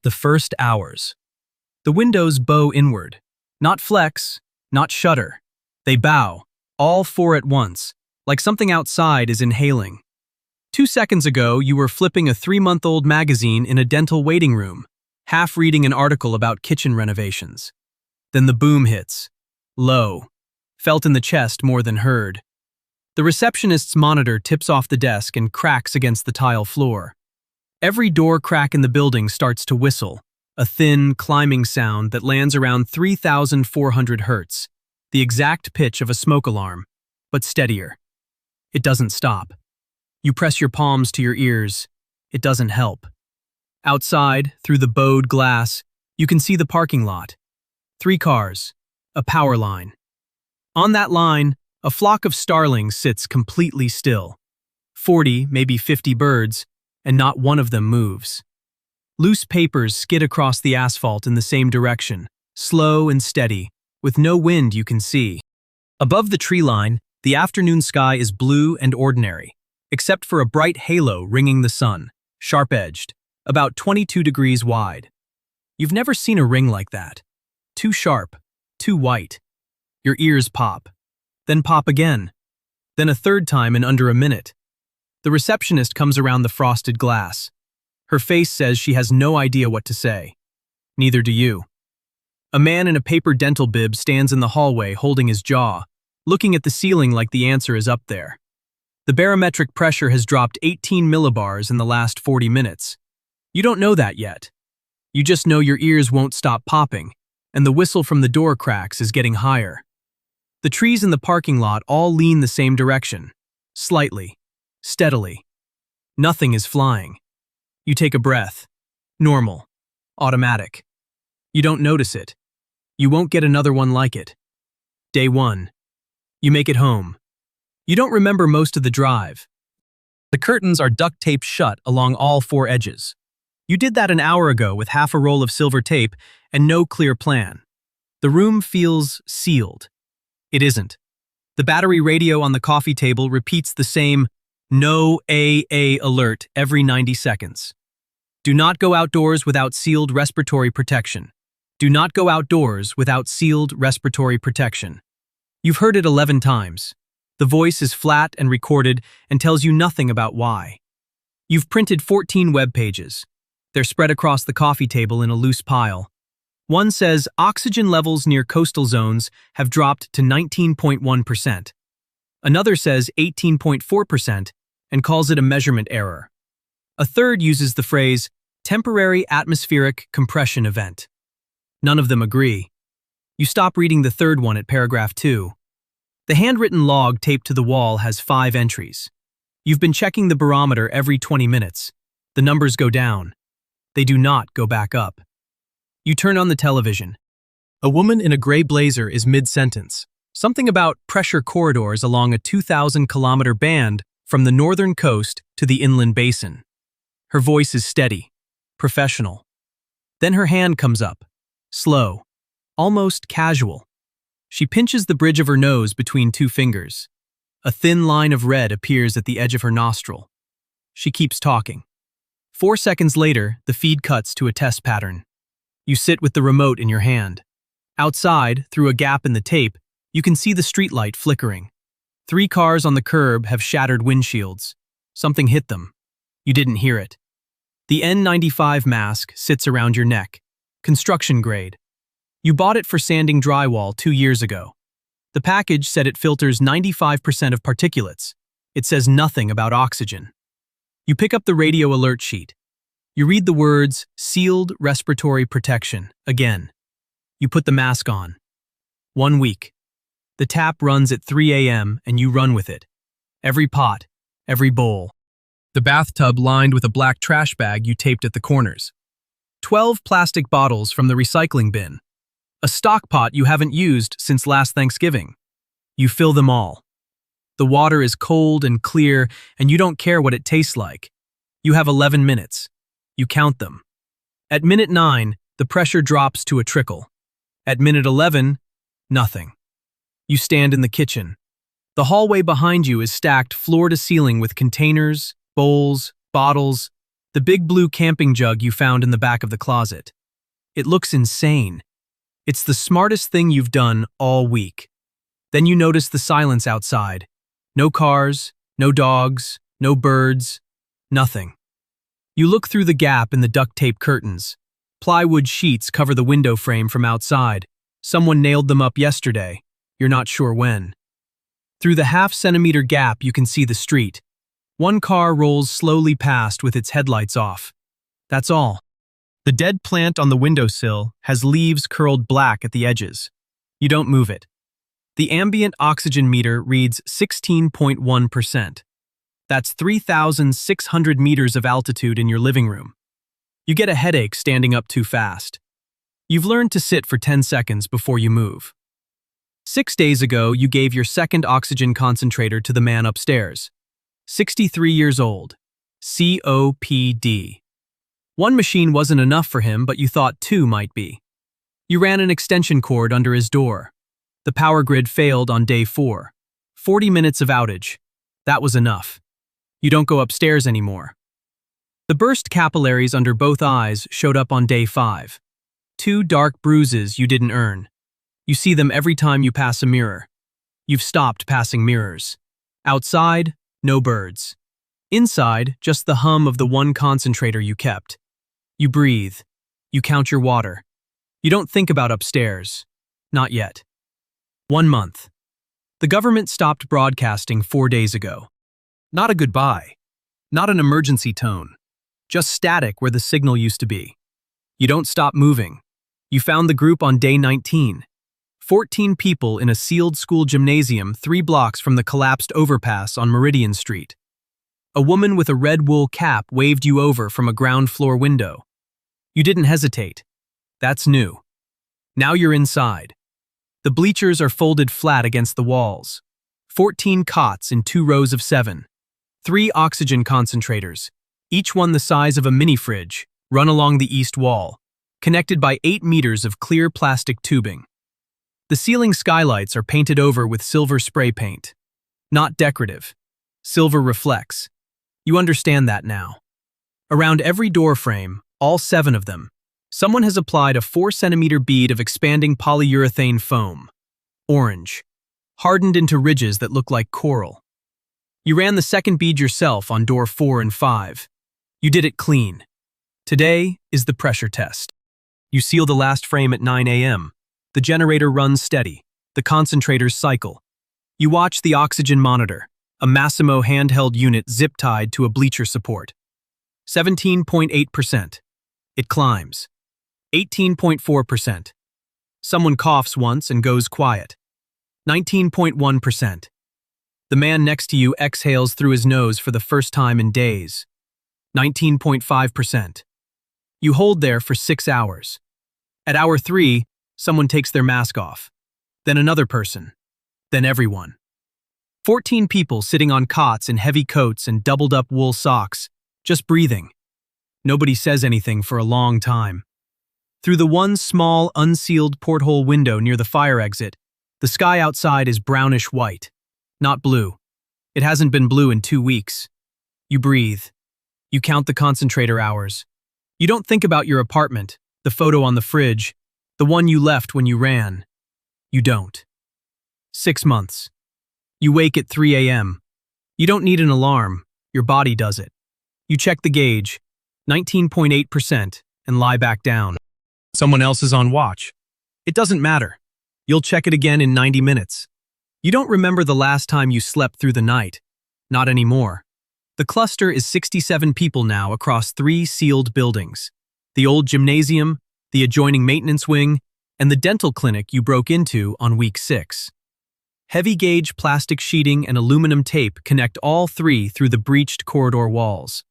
The first hours. The windows bow inward. Not flex, not shudder. They bow, all four at once, like something outside is inhaling. 2 seconds ago, you were flipping a 3-month-old magazine in a dental waiting room, half reading an article about kitchen renovations. Then the boom hits. Low. Felt in the chest more than heard. The receptionist's monitor tips off the desk and cracks against the tile floor. Every door crack in the building starts to whistle, a thin, climbing sound that lands around 3,400 hertz, the exact pitch of a smoke alarm, but steadier. It doesn't stop. You press your palms to your ears. It doesn't help. Outside, through the bowed glass, you can see the parking lot. 3 cars, a power line. On that line, a flock of starlings sits completely still. 40, maybe 50 birds, and not one of them moves. Loose papers skid across the asphalt in the same direction, slow and steady, with no wind you can see. Above the tree line, the afternoon sky is blue and ordinary, except for a bright halo ringing the sun, sharp-edged, about 22 degrees wide. You've never seen a ring like that. Too sharp, too white. Your ears pop. Then pop again. Then a third time in under a minute. The receptionist comes around the frosted glass. Her face says she has no idea what to say. Neither do you. A man in a paper dental bib stands in the hallway holding his jaw, looking at the ceiling like the answer is up there. The barometric pressure has dropped 18 millibars in the last 40 minutes. You don't know that yet. You just know your ears won't stop popping, and the whistle from the door cracks is getting higher. The trees in the parking lot all lean the same direction, slightly, steadily. Nothing is flying. You take a breath. Normal. Automatic. You don't notice it. You won't get another one like it. Day 1. You make it home. You don't remember most of the drive. The curtains are duct taped shut along all 4 edges. You did that an hour ago with half a roll of silver tape and no clear plan. The room feels sealed. It isn't. The battery radio on the coffee table repeats the same "No AA" alert every 90 seconds. Do not go outdoors without sealed respiratory protection. Do not go outdoors without sealed respiratory protection. You've heard it 11 times. The voice is flat and recorded and tells you nothing about why. You've printed 14 web pages. They're spread across the coffee table in a loose pile. One says oxygen levels near coastal zones have dropped to 19.1%. Another says 18.4% and calls it a measurement error. A third uses the phrase temporary atmospheric compression event. None of them agree. You stop reading the third one at paragraph 2. The handwritten log taped to the wall has 5 entries. You've been checking the barometer every 20 minutes. The numbers go down. They do not go back up. You turn on the television. A woman in a gray blazer is mid-sentence. Something about pressure corridors along a 2,000-kilometer band from the northern coast to the inland basin. Her voice is steady, professional. Then her hand comes up, slow, almost casual. She pinches the bridge of her nose between 2 fingers. A thin line of red appears at the edge of her nostril. She keeps talking. 4 seconds later, the feed cuts to a test pattern. You sit with the remote in your hand. Outside, through a gap in the tape, you can see the streetlight flickering. 3 cars on the curb have shattered windshields. Something hit them. You didn't hear it. The N95 mask sits around your neck. Construction grade. You bought it for sanding drywall 2 years ago. The package said it filters 95% of particulates. It says nothing about oxygen. You pick up the radio alert sheet. You read the words, sealed respiratory protection, again. You put the mask on. 1 week. The tap runs at 3 a.m. and you run with it. Every pot, every bowl. The bathtub lined with a black trash bag you taped at the corners. 12 plastic bottles from the recycling bin. A stock pot you haven't used since last Thanksgiving. You fill them all. The water is cold and clear and you don't care what it tastes like. You have 11 minutes. You count them. At minute 9, the pressure drops to a trickle. At minute 11, nothing. You stand in the kitchen. The hallway behind you is stacked floor to ceiling with containers, bowls, bottles. The big blue camping jug you found in the back of the closet. It looks insane. It's the smartest thing you've done all week. Then you notice the silence outside. No cars, no dogs, no birds, nothing. You look through the gap in the duct tape curtains. Plywood sheets cover the window frame from outside. Someone nailed them up yesterday. You're not sure when. Through the half-centimeter gap you can see the street. One car rolls slowly past with its headlights off. That's all. The dead plant on the windowsill has leaves curled black at the edges. You don't move it. The ambient oxygen meter reads 16.1%. That's 3,600 meters of altitude in your living room. You get a headache standing up too fast. You've learned to sit for 10 seconds before you move. 6 days ago, you gave your second oxygen concentrator to the man upstairs. 63 years old. COPD. One machine wasn't enough for him, but you thought 2 might be. You ran an extension cord under his door. The power grid failed on day 4. 40 minutes of outage. That was enough. You don't go upstairs anymore. The burst capillaries under both eyes showed up on day 5. 2 dark bruises you didn't earn. You see them every time you pass a mirror. You've stopped passing mirrors. Outside, no birds. Inside, just the hum of the one concentrator you kept. You breathe. You count your water. You don't think about upstairs. Not yet. 1 month. The government stopped broadcasting 4 days ago. Not a goodbye. Not an emergency tone. Just static where the signal used to be. You don't stop moving. You found the group on day 19. 14 people in a sealed school gymnasium 3 blocks from the collapsed overpass on Meridian Street. A woman with a red wool cap waved you over from a ground floor window. You didn't hesitate. That's new. Now you're inside. The bleachers are folded flat against the walls. 14 cots in 2 rows of 7. 3 oxygen concentrators, each one the size of a mini fridge, run along the east wall, connected by 8 meters of clear plastic tubing. The ceiling skylights are painted over with silver spray paint. Not decorative. Silver reflects. You understand that now. Around every door frame, all 7 of them, someone has applied a 4-centimeter bead of expanding polyurethane foam. Orange. Hardened into ridges that look like coral. You ran the second bead yourself on door 4 and 5. You did it clean. Today is the pressure test. You seal the last frame at 9 a.m. The generator runs steady. The concentrators cycle. You watch the oxygen monitor, a Massimo handheld unit zip-tied to a bleacher support. 17.8%. It climbs. 18.4%. Someone coughs once and goes quiet. 19.1%. The man next to you exhales through his nose for the first time in days. 19.5%. You hold there for 6 hours. At hour 3, someone takes their mask off. Then another person. Then everyone. 14 people sitting on cots in heavy coats and doubled-up wool socks, just breathing. Nobody says anything for a long time. Through the one small, unsealed porthole window near the fire exit, the sky outside is brownish-white, not blue. It hasn't been blue in 2 weeks. You breathe. You count the concentrator hours. You don't think about your apartment, the photo on the fridge, the one you left when you ran. You don't. 6 months. You wake at 3 a.m. You don't need an alarm. Your body does it. You check the gauge, 19.8%, and lie back down. Someone else is on watch. It doesn't matter. You'll check it again in 90 minutes. You don't remember the last time you slept through the night. Not anymore. The cluster is 67 people now across 3 sealed buildings. The old gymnasium, the adjoining maintenance wing, and the dental clinic you broke into on week 6. Heavy-gauge plastic sheeting and aluminum tape connect all 3 through the breached corridor walls.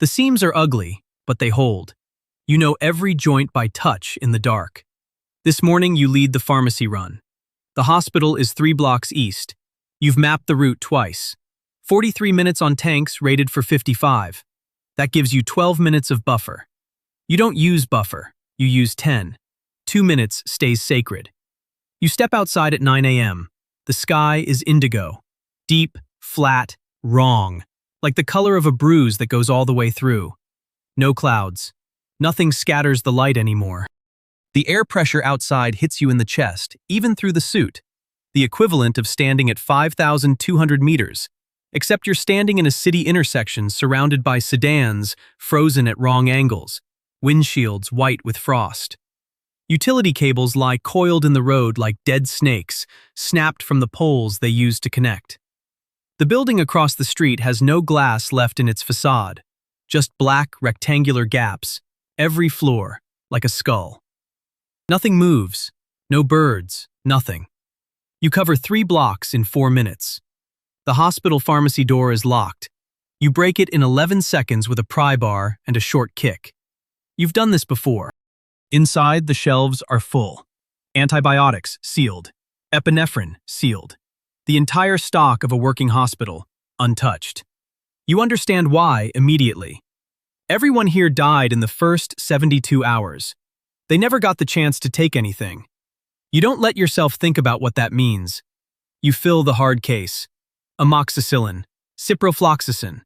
The seams are ugly, but they hold. You know every joint by touch in the dark. This morning you lead the pharmacy run. The hospital is 3 blocks east. You've mapped the route twice. 43 minutes on tanks rated for 55. That gives you 12 minutes of buffer. You don't use buffer, you use 10. 2 minutes stays sacred. You step outside at 9 a.m. The sky is indigo. Deep, flat, wrong. Like the color of a bruise that goes all the way through. No clouds. Nothing scatters the light anymore. The air pressure outside hits you in the chest, even through the suit, the equivalent of standing at 5,200 meters, except you're standing in a city intersection surrounded by sedans frozen at wrong angles, windshields white with frost. Utility cables lie coiled in the road like dead snakes, snapped from the poles they used to connect. The building across the street has no glass left in its facade, just black rectangular gaps, every floor, like a skull. Nothing moves, no birds, nothing. You cover 3 blocks in 4 minutes. The hospital pharmacy door is locked. You break it in 11 seconds with a pry bar and a short kick. You've done this before. Inside, the shelves are full. Antibiotics, sealed. Epinephrine, sealed. The entire stock of a working hospital, untouched. You understand why immediately. Everyone here died in the first 72 hours. They never got the chance to take anything. You don't let yourself think about what that means. You fill the hard case. Amoxicillin, ciprofloxacin,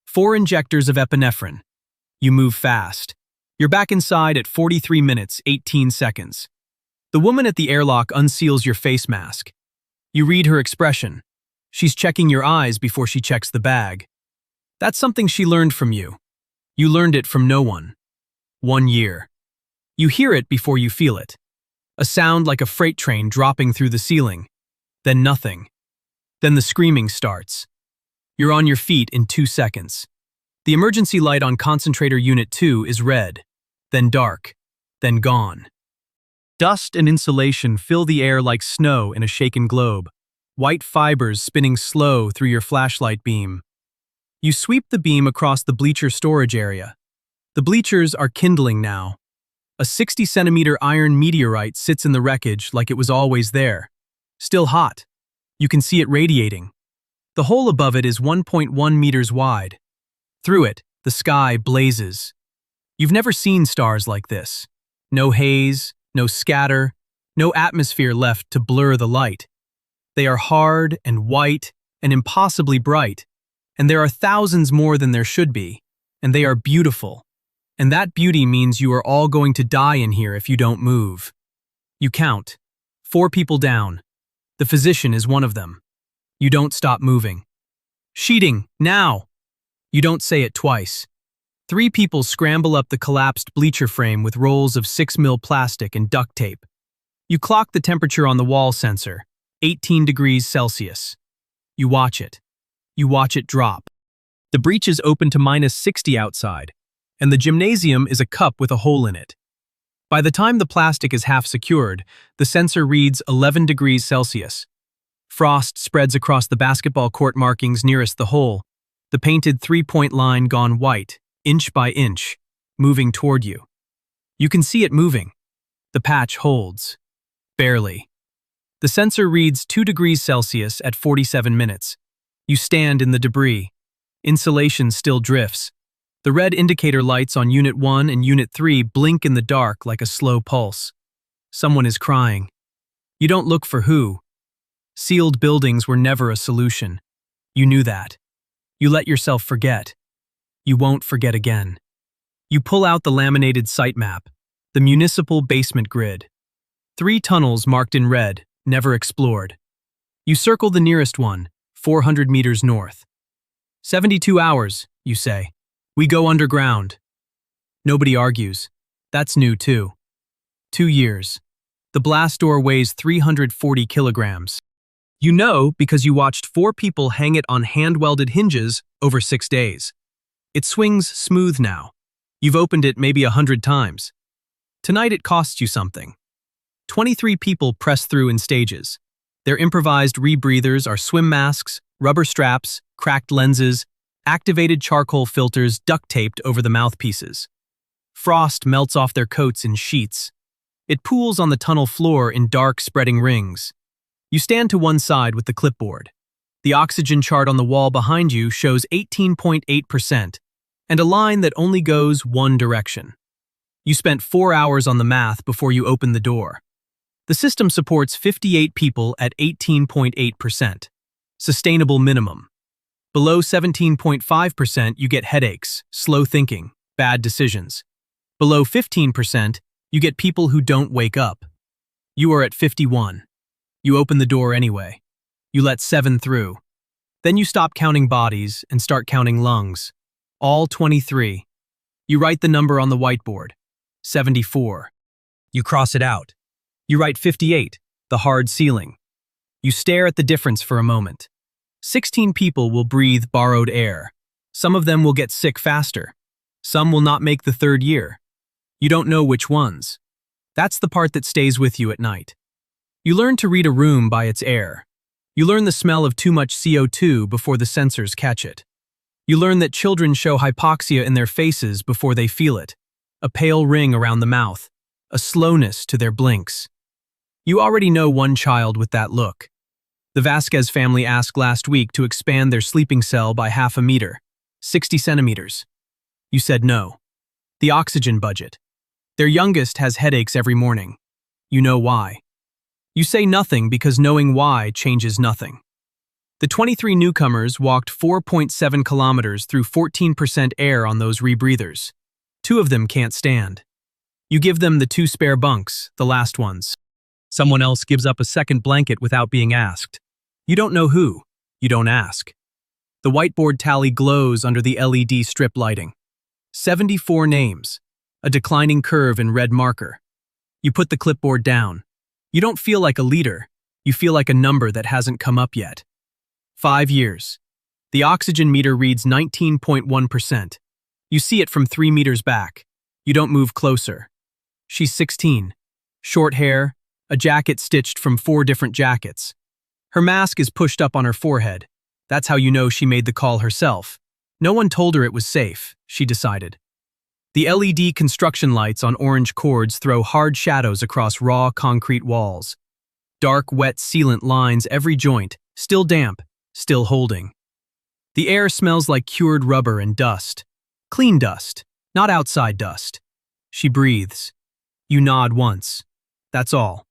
4 injectors of epinephrine. You move fast. You're back inside at 43 minutes, 18 seconds. The woman at the airlock unseals your face mask. You read her expression. She's checking your eyes before she checks the bag. That's something she learned from you. You learned it from no one. 1 year. You hear it before you feel it. A sound like a freight train dropping through the ceiling. Then nothing. Then the screaming starts. You're on your feet in 2 seconds. The emergency light on concentrator unit 2 is red, then dark, then gone. Dust and insulation fill the air like snow in a shaken globe, white fibers spinning slow through your flashlight beam. You sweep the beam across the bleacher storage area. The bleachers are kindling now. A 60-centimeter iron meteorite sits in the wreckage like it was always there. Still hot. You can see it radiating. The hole above it is 1.1 meters wide. Through it, the sky blazes. You've never seen stars like this. No haze, no scatter, no atmosphere left to blur the light. They are hard and white and impossibly bright, and there are thousands more than there should be, and they are beautiful. And that beauty means you are all going to die in here if you don't move. You count. 4 people down. The physician is one of them. You don't stop moving. Sheeting, now! You don't say it twice. 3 people scramble up the collapsed bleacher frame with rolls of 6mm plastic and duct tape. You clock the temperature on the wall sensor, 18 degrees Celsius. You watch it. You watch it drop. The breach is open to -60 outside, and the gymnasium is a cup with a hole in it. By the time the plastic is half secured, the sensor reads 11 degrees Celsius. Frost spreads across the basketball court markings nearest the hole, the painted 3-point line gone white, inch by inch, moving toward you. You can see it moving. The patch holds. Barely. The sensor reads 2 degrees Celsius at 47 minutes. You stand in the debris. Insulation still drifts. The red indicator lights on Unit 1 and Unit 3 blink in the dark like a slow pulse. Someone is crying. You don't look for who. Sealed buildings were never a solution. You knew that. You let yourself forget. You won't forget again. You pull out the laminated site map, the municipal basement grid. 3 tunnels marked in red, never explored. You circle the nearest one, 400 meters north. 72 hours, you say. We go underground. Nobody argues. That's new too. 2 years. The blast door weighs 340 kilograms. You know because you watched 4 people hang it on hand-welded hinges over 6 days. It swings smooth now. You've opened it maybe 100 times. Tonight it costs you something. 23 people press through in stages. Their improvised rebreathers are swim masks, rubber straps, cracked lenses, activated charcoal filters duct-taped over the mouthpieces. Frost melts off their coats in sheets. It pools on the tunnel floor in dark, spreading rings. You stand to one side with the clipboard. The oxygen chart on the wall behind you shows 18.8%, and a line that only goes one direction. You spent 4 hours on the math before you opened the door. The system supports 58 people at 18.8%. Sustainable minimum. Below 17.5%, you get headaches, slow thinking, bad decisions. Below 15%, you get people who don't wake up. You are at 51. You open the door anyway. You let 7 through. Then you stop counting bodies and start counting lungs. All 23. You write the number on the whiteboard. 74. You cross it out. You write 58, the hard ceiling. You stare at the difference for a moment. 16 people will breathe borrowed air. Some of them will get sick faster. Some will not make the 3rd year. You don't know which ones. That's the part that stays with you at night. You learn to read a room by its air. You learn the smell of too much CO2 before the sensors catch it. You learn that children show hypoxia in their faces before they feel it, a pale ring around the mouth, a slowness to their blinks. You already know one child with that look. The Vasquez family asked last week to expand their sleeping cell by half a meter, 60 centimeters. You said no. The oxygen budget. Their youngest has headaches every morning. You know why. You say nothing because knowing why changes nothing. The 23 newcomers walked 4.7 kilometers through 14% air on those rebreathers. 2 of them can't stand. You give them the 2 spare bunks, the last ones. Someone else gives up a second blanket without being asked. You don't know who. You don't ask. The whiteboard tally glows under the LED strip lighting. 74 names. A declining curve in red marker. You put the clipboard down. You don't feel like a leader. You feel like a number that hasn't come up yet. 5 years. The oxygen meter reads 19.1%. You see it from 3 meters back. You don't move closer. She's 16. Short hair, a jacket stitched from 4 different jackets. Her mask is pushed up on her forehead. That's how you know she made the call herself. No one told her it was safe, she decided. The LED construction lights on orange cords throw hard shadows across raw concrete walls. Dark, wet sealant lines every joint, still damp, still holding. The air smells like cured rubber and dust. Clean dust, not outside dust. She breathes. You nod once. That's all.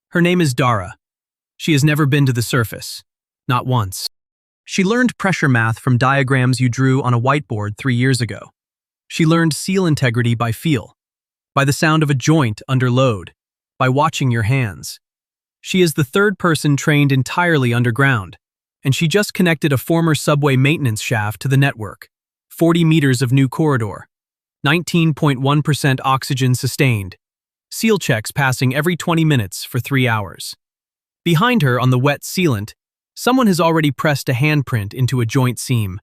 Her name is Dara. She has never been to the surface. Not once. She learned pressure math from diagrams you drew on a whiteboard 3 years ago. She learned seal integrity by feel, by the sound of a joint under load, by watching your hands. She is the 3rd person trained entirely underground, and she just connected a former subway maintenance shaft to the network. 40 meters of new corridor. 19.1% oxygen sustained. Seal checks passing every 20 minutes for 3 hours. Behind her on the wet sealant, someone has already pressed a handprint into a joint seam.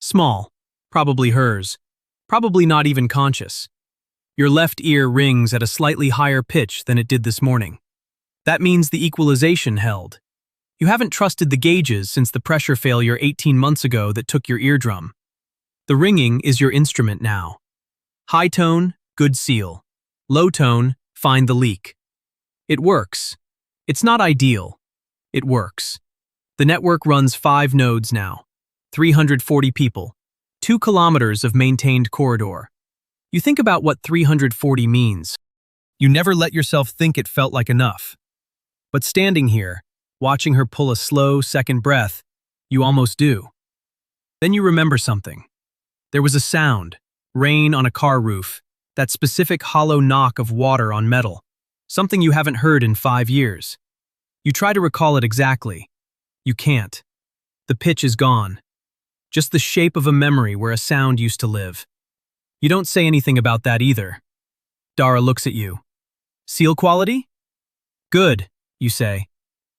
Small, probably hers, probably not even conscious. Your left ear rings at a slightly higher pitch than it did this morning. That means the equalization held. You haven't trusted the gauges since the pressure failure 18 months ago that took your eardrum. The ringing is your instrument now. High tone, good seal. Low tone, find the leak. It works. It's not ideal. It works. The network runs 5 nodes now. 340 people. 2 kilometers of maintained corridor. You think about what 340 means. You never let yourself think it felt like enough. But standing here, watching her pull a slow second breath, you almost do. Then you remember something. There was a sound, rain on a car roof, that specific hollow knock of water on metal, something you haven't heard in 5 years. You try to recall it exactly. You can't. The pitch is gone. Just the shape of a memory where a sound used to live. You don't say anything about that either. Dara looks at you. Seal quality? Good, you say.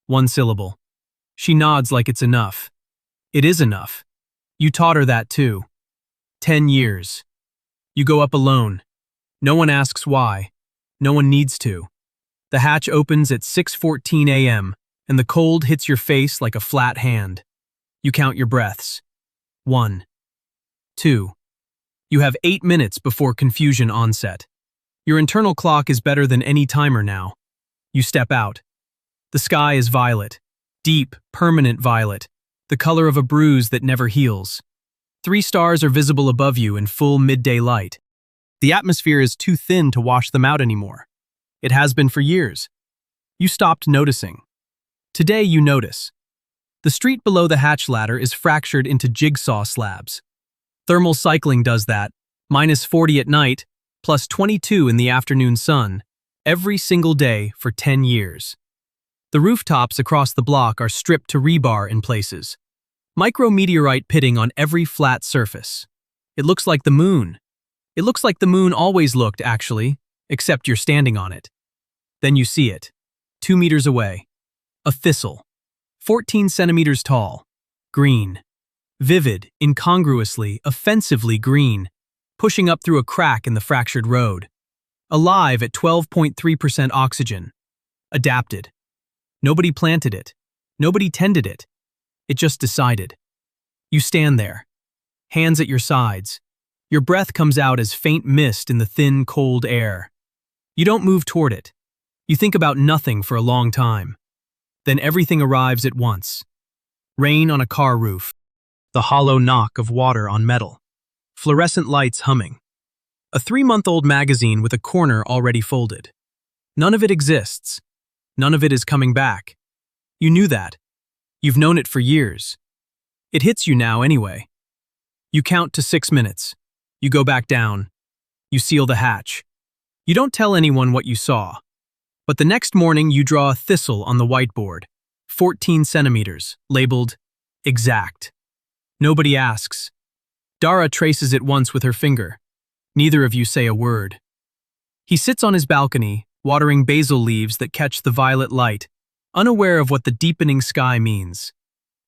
1 syllable. She nods like it's enough. It is enough. You taught her that too. 10 years. You go up alone. No one asks why. No one needs to. The hatch opens at 6:14 a.m., and the cold hits your face like a flat hand. You count your breaths. 1. 2. You have 8 minutes before confusion onset. Your internal clock is better than any timer now. You step out. The sky is violet. Deep, permanent violet. The color of a bruise that never heals. 3 stars are visible above you in full midday light. The atmosphere is too thin to wash them out anymore. It has been for years. You stopped noticing. Today you notice. The street below the hatch ladder is fractured into jigsaw slabs. Thermal cycling does that, -40 at night, plus 22 in the afternoon sun, every single day for 10 years. The rooftops across the block are stripped to rebar in places. Micrometeorite pitting on every flat surface. It looks like the moon. It looks like the moon always looked, actually, except you're standing on it. Then you see it, 2 meters away. A thistle, 14 centimeters tall, green. Vivid, incongruously, offensively green, pushing up through a crack in the fractured road. Alive at 12.3% oxygen. Adapted. Nobody planted it. Nobody tended it. It just decided. You stand there, hands at your sides. Your breath comes out as faint mist in the thin, cold air. You don't move toward it. You think about nothing for a long time. Then everything arrives at once. Rain on a car roof. The hollow knock of water on metal. Fluorescent lights humming. A 3-month-old magazine with a corner already folded. None of it exists. None of it is coming back. You knew that. You've known it for years. It hits you now anyway. You count to 6 minutes. You go back down. You seal the hatch. You don't tell anyone what you saw. But the next morning you draw a thistle on the whiteboard. 14 centimeters, labeled exact. Nobody asks. Dara traces it once with her finger. Neither of you say a word. He sits on his balcony, watering basil leaves that catch the violet light, unaware of what the deepening sky means.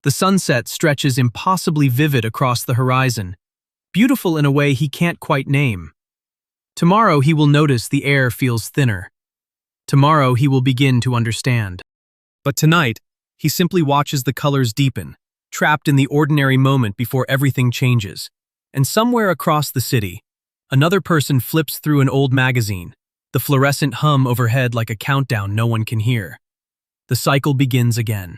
The sunset stretches impossibly vivid across the horizon, beautiful in a way he can't quite name. Tomorrow he will notice the air feels thinner. Tomorrow he will begin to understand. But tonight, he simply watches the colors deepen, trapped in the ordinary moment before everything changes. And somewhere across the city, another person flips through an old magazine, the fluorescent hum overhead like a countdown no one can hear. The cycle begins again.